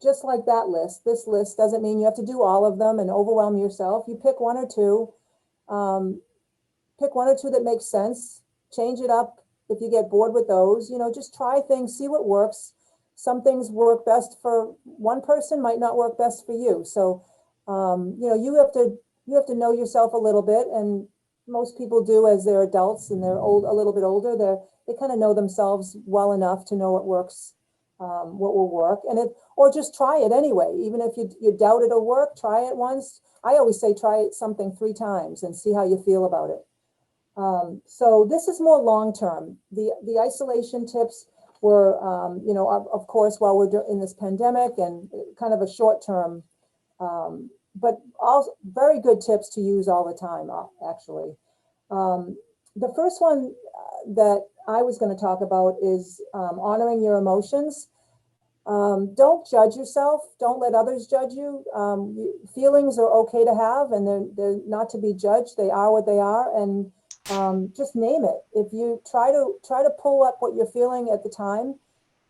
just like that list, this list doesn't mean you have to do all of them and overwhelm yourself. You pick one or two that makes sense, change it up if you get bored with those, just try things, see what works, some things work best for one person, might not work best for you. So, you know, you have to know yourself a little bit, and most people do as they're adults and they're a little bit older. They kind of know themselves well enough to know what works, what will work, or just try it anyway. Even if you doubt it'll work, try it once. I always say try it something 3 times and see how you feel about it. So this is more long-term. The isolation tips were, you know, of course, while we're in this pandemic, and kind of a short-term, but all very good tips to use all the time, actually. The first one that I was going to talk about is honoring your emotions. Don't judge yourself. Don't let others judge you. Feelings are okay to have, and they're not to be judged. They are what they are, and just name it. If you try to pull up what you're feeling at the time,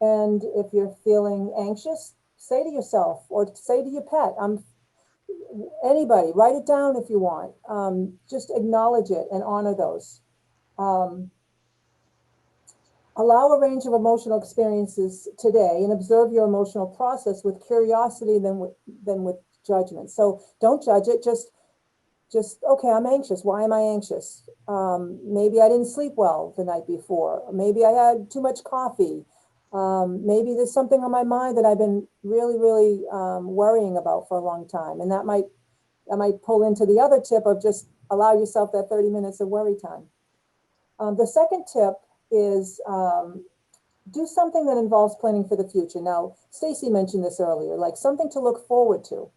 and if you're feeling anxious, say to yourself or say to your pet, anybody, write it down if you want. Just acknowledge it and honor those. Allow a range of emotional experiences today and observe your emotional process with curiosity than with judgment. So don't judge it. Just okay, I'm anxious. Why am I anxious? Maybe I didn't sleep well the night before. Maybe I had too much coffee. Maybe there's something on my mind that I've been really worrying about for a long time. And that might pull into the other tip of just allow yourself that 30 minutes of worry time. The second tip is do something that involves planning for the future. Now, Stacy mentioned this earlier, like something to look forward to.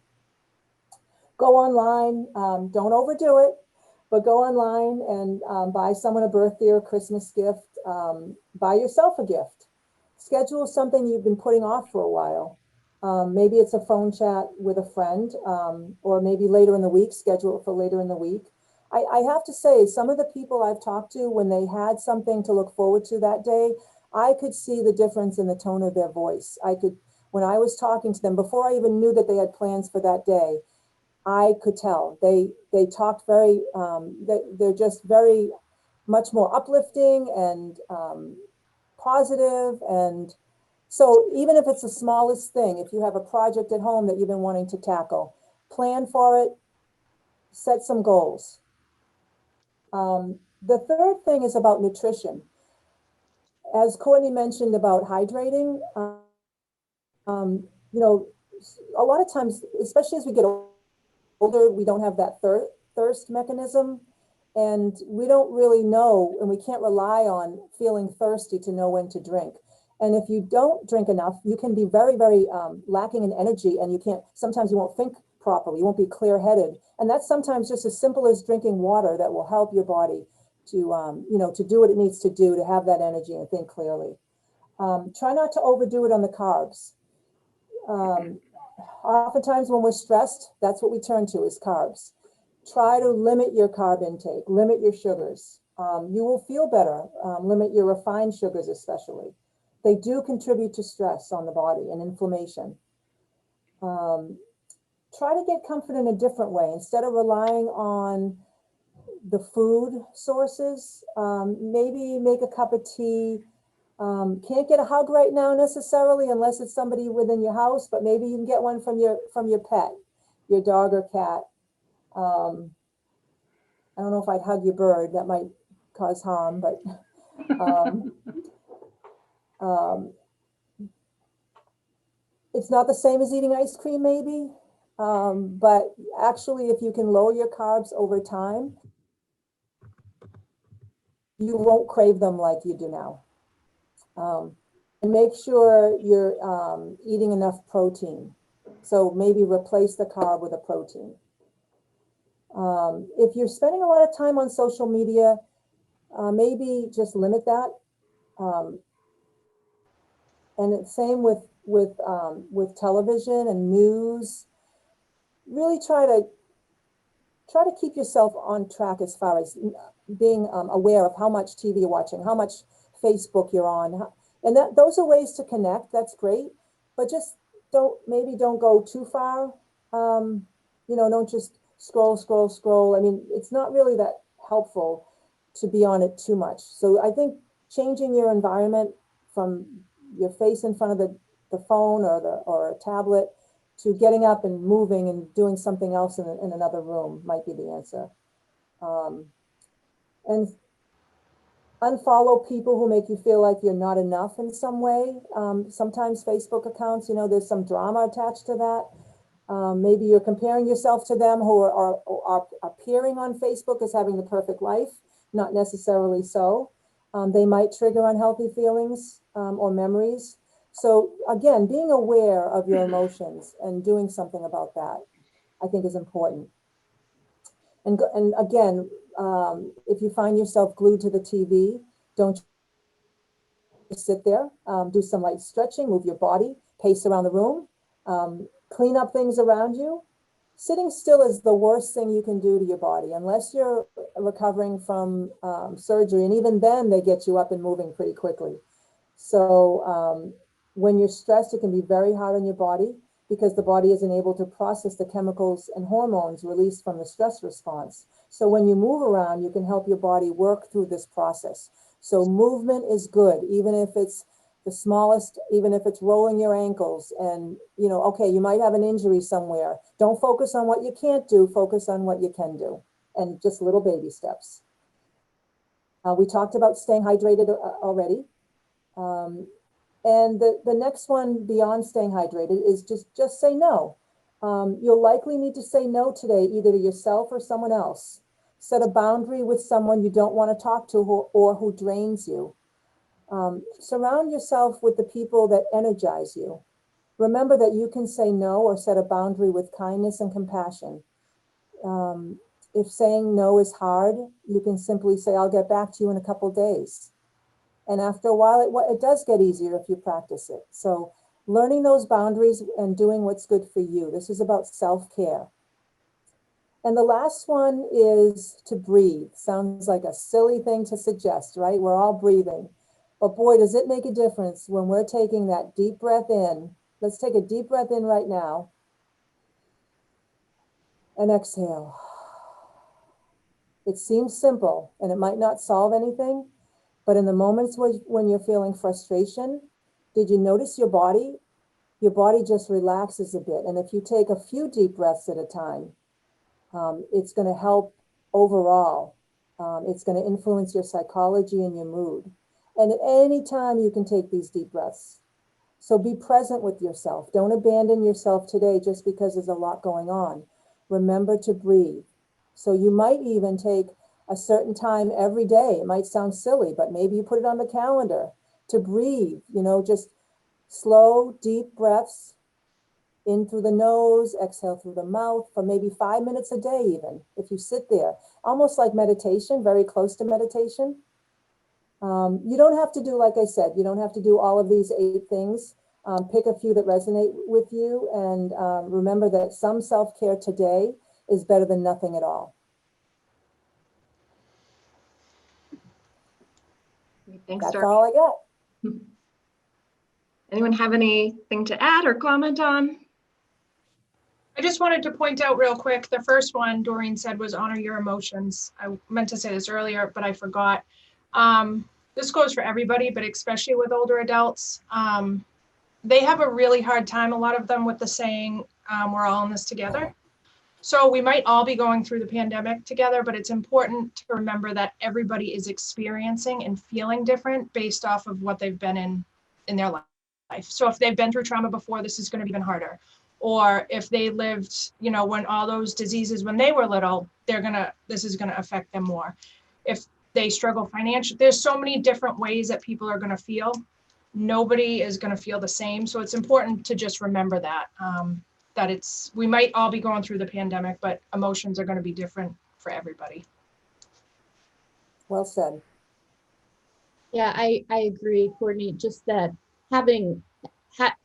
Go online, don't overdo it, but go online and buy someone a birthday or Christmas gift. Buy yourself a gift. Schedule something you've been putting off for a while. Maybe it's a phone chat with a friend, or maybe later in the week, schedule it for later in the week. I have to say, some of the people I've talked to, when they had something to look forward to that day, I could see the difference in the tone of their voice. When I was talking to them, before I even knew that they had plans for that day, I could tell. They talked very, they're just very much more uplifting and positive. And so even if it's the smallest thing, if you have a project at home that you've been wanting to tackle, plan for it, set some goals. The third thing is about nutrition. As Courtney mentioned about hydrating, you know, a lot of times, especially as we get older, we don't have that thirst mechanism, and we don't really know, and we can't rely on feeling thirsty to know when to drink. And if you don't drink enough, you can be very lacking in energy, and sometimes you won't think properly, you won't be clear-headed. And that's sometimes just as simple as drinking water that will help your body to, you know, to do what it needs to do to have that energy and think clearly. Try not to overdo it on the carbs. Oftentimes when we're stressed, that's what we turn to is carbs. Try to limit your carb intake, limit your sugars. You will feel better. Limit your refined sugars especially. They do contribute to stress on the body and inflammation. Try to get comfort in a different way. Instead of relying on the food sources, maybe make a cup of tea. Can't get a hug right now necessarily unless it's somebody within your house, but maybe you can get one from your pet, your dog or cat. I don't know if I'd hug your bird, that might cause harm, but it's not the same as eating ice cream maybe, but actually if you can lower your carbs over time, you won't crave them like you do now. And make sure you're eating enough protein. So maybe replace the carb with a protein. If you're spending a lot of time on social media, maybe just limit that. And it's same with television and news. Really try to keep yourself on track as far as being aware of how much TV you're watching, how much Facebook you're on, and those are ways to connect. That's great, but just don't go too far. You know, don't just scroll. I mean, it's not really that helpful to be on it too much. So I think changing your environment from your face in front of the the phone or a tablet to getting up and moving and doing something else in another room might be the answer. And unfollow people who make you feel like you're not enough in some way. Sometimes Facebook accounts, there's some drama attached to that. Maybe you're comparing yourself to them who are appearing on Facebook as having the perfect life, not necessarily so. They might trigger unhealthy feelings or memories. So again, being aware of your emotions and doing something about that, I think is important. And again, if you find yourself glued to the TV, don't just sit there. Do some light stretching, move your body, pace around the room, clean up things around you. Sitting still is the worst thing you can do to your body, unless you're recovering from surgery. And even then, they get you up and moving pretty quickly. So when you're stressed, it can be very hard on your body because the body isn't able to process the chemicals and hormones released from the stress response. So when you move around, you can help your body work through this process. So movement is good, even if it's the smallest, even if it's rolling your ankles and, okay, you might have an injury somewhere. Don't focus on what you can't do, focus on what you can do, and just little baby steps. We talked about staying hydrated already. And the next one beyond staying hydrated is just say no. You'll likely need to say no today, either to yourself or someone else. Set a boundary with someone you don't want to talk to or who drains you. Surround yourself with the people that energize you. Remember that you can say no or set a boundary with kindness and compassion. If saying no is hard, you can simply say, I'll get back to you in a couple days. And after a while, it does get easier if you practice it. So learning those boundaries and doing what's good for you. This is about self-care. And the last one is to breathe. Sounds like a silly thing to suggest, right? We're all breathing. But boy, does it make a difference when we're taking that deep breath in. Let's take a deep breath in right now. And exhale. It seems simple and it might not solve anything, but in the moments when you're feeling frustration, did you notice your body? Your body just relaxes a bit. And if you take a few deep breaths at a time, it's going to help overall. It's going to influence your psychology and your mood. And at any time you can take these deep breaths. So be present with yourself. Don't abandon yourself today just because there's a lot going on. Remember to breathe. So you might even take a certain time every day. It might sound silly, but maybe you put it on the calendar to breathe, just slow, deep breaths in through the nose, exhale through the mouth for maybe 5 minutes a day, even if you sit there, almost like meditation, very close to meditation. You don't have to do, like I said, you don't have to do all of these 8 things. Pick a few that resonate with you and remember that some self-care today is better than nothing at all. Thanks, That's Dorothy. all I got. Anyone have anything to add or comment on? I just wanted to point out real quick, the first one Doreen said was honor your emotions. I meant to say this earlier, but I forgot. This goes for everybody, but especially with older adults. They have a really hard time, a lot of them, with the saying, we're all in this together. So we might all be going through the pandemic together, but it's important to remember that everybody is experiencing and feeling different based off of what they've been in their life. So if they've been through trauma before, this is going to be even harder. Or if they lived, when all those diseases when they were little, this is gonna affect them more. If they struggle financially, there's so many different ways that people are gonna feel. Nobody is gonna feel the same. So it's important to just remember that, we might all be going through the pandemic, but emotions are gonna be different for everybody. Well said. Yeah, I agree, Courtney. Just that having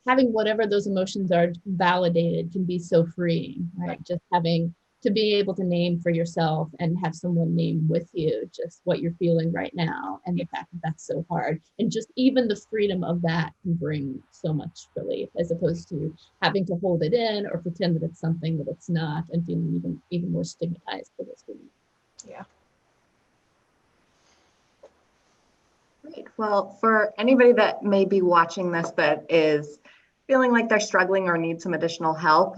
whatever those emotions are validated can be so freeing, right? Just having to be able to name for yourself and have someone name with you just what you're feeling right now, and the fact that that's so hard, and just even the freedom of that can bring so much relief, as opposed to having to hold it in or pretend that it's something that it's not, and feeling even more stigmatized for this feeling. Yeah. Great. Well, for anybody that may be watching this that is feeling like they're struggling or need some additional help,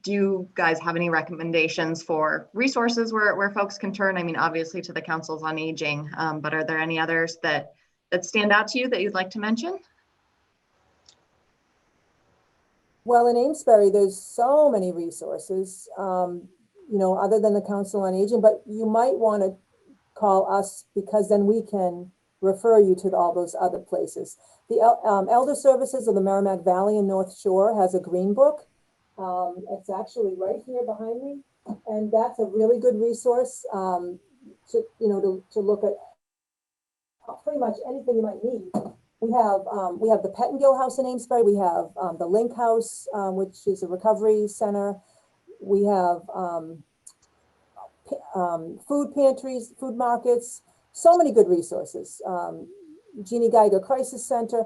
do you guys have any recommendations for resources where folks can turn? I mean, obviously to the Councils on Aging, but are there any others that stand out to you that you'd like to mention? Well, in Amesbury, there's so many resources, other than the Council on Aging, but you might want to call us because then we can refer you to all those other places. The Elder Services of the Merrimack Valley and North Shore has a green book. It's actually right here behind me, and that's a really good resource to look at pretty much anything you might need. We have the Pettingill House in Amesbury. We have the Link House, which is a recovery center. We have food pantries, food markets, so many good resources. Jeannie Geiger Crisis Center.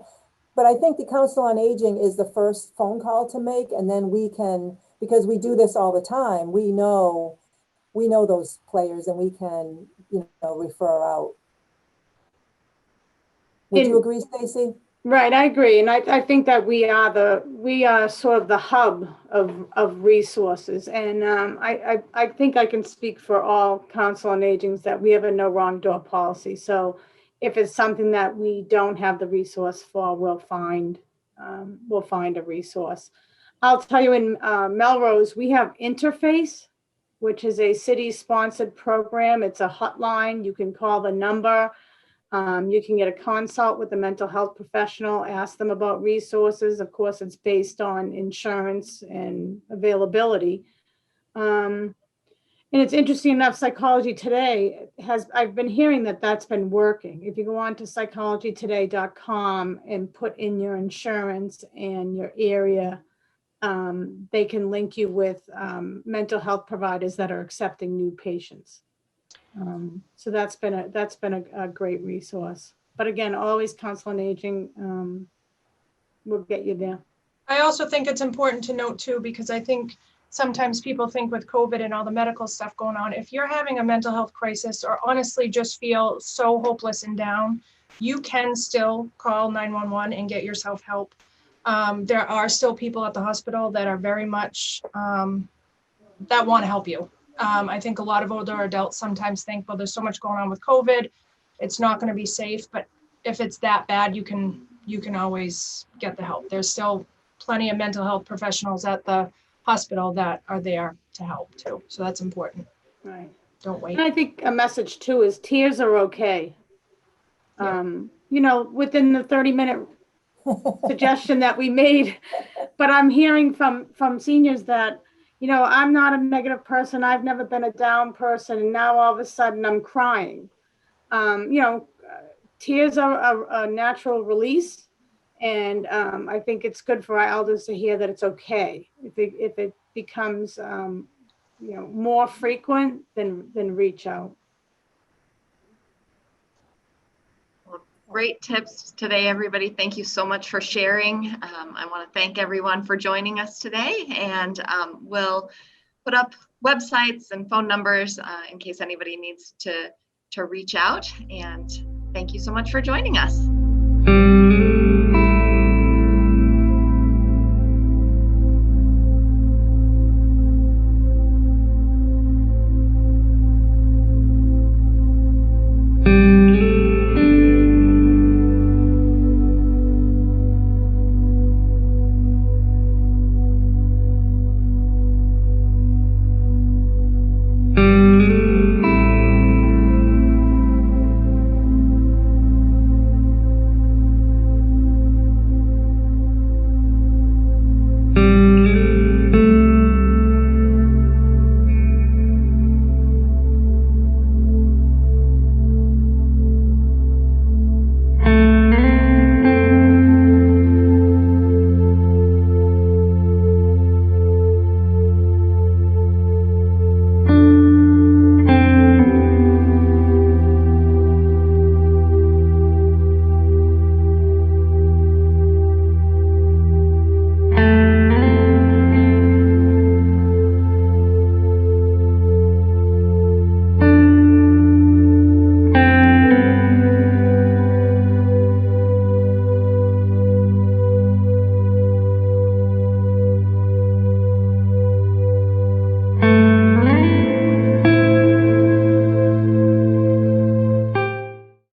But I think the Council on Aging is the first phone call to make, and then we can, because we do this all the time, we know those players and we can, refer out. Would you agree, Stacy? Right, I agree. And I think that we are sort of the hub of resources. And I think I can speak for all Council on Agings that we have a no wrong door policy. So if it's something that we don't have the resource for, we'll find a resource. I'll tell you, in Melrose, we have Interface, which is a city-sponsored program. It's a hotline. You can call the number. You can get a consult with a mental health professional, ask them about resources. Of course, it's based on insurance and availability. And it's interesting enough, Psychology Today I've been hearing that that's been working. If you go on to psychologytoday.com and put in your insurance and your area, they can link you with mental health providers that are accepting new patients. So that's been a great resource. But again, always Council on Aging will get you there. I also think it's important to note too, because I think sometimes people think with COVID and all the medical stuff going on, if you're having a mental health crisis or honestly just feel so hopeless and down, you can still call 911 and get yourself help. There are still people at the hospital that are very much, that want to help you. I think a lot of older adults sometimes think, well, there's so much going on with COVID, it's not going to be safe. But if it's that bad, you can always get the help. There's still plenty of mental health professionals at the hospital that are there to help too. So that's important. Right. Don't wait. And I think a message too is tears are okay. Yeah. Within the 30-minute suggestion that we made, but I'm hearing from seniors that, I'm not a negative person. I've never been a down person. And now all of a sudden I'm crying. Tears are a natural release. And I think it's good for our elders to hear that it's okay. If it becomes, more frequent, then reach out. Great tips today, everybody. Thank you so much for sharing. I want to thank everyone for joining us today, and we'll put up websites and phone numbers in case anybody needs to reach out. And thank you so much for joining us.